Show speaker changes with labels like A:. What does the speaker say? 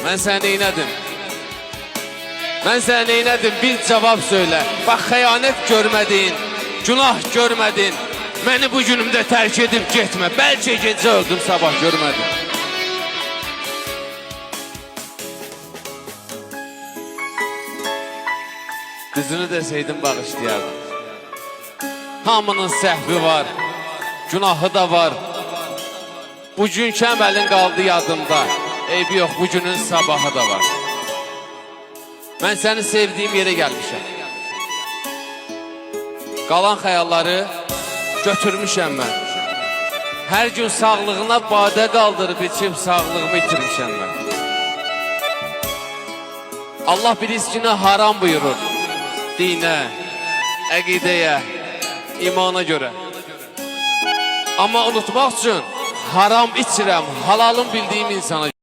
A: Mən səni neynədim? Mən səni neynədim? Bir cavab söylə. Bax, xəyanət görmədin, günah görmədin. Məni bu günümdə tərk edib getmə. Bəlkə gecə öldüm, sabah görmədim. Düzünü desəydim bağışlayardım. Hamının səhvi var, günahı da var. Bugünkü əməlin qaldı yadımda. Eybi yox, bugünün sabahı da var. Mən səni sevdiyim yerə gəlmişəm. Qalan xəyalları götürmüşəm mən. Hər gün sağlığına badə qaldırıb içib sağlığımı itirmişəm mən. Allah bir riskinə haram buyurur. Dinə, əqidəyə, imana görə. Amma unutmaq üçün haram içirəm, halalım bildiyim insana.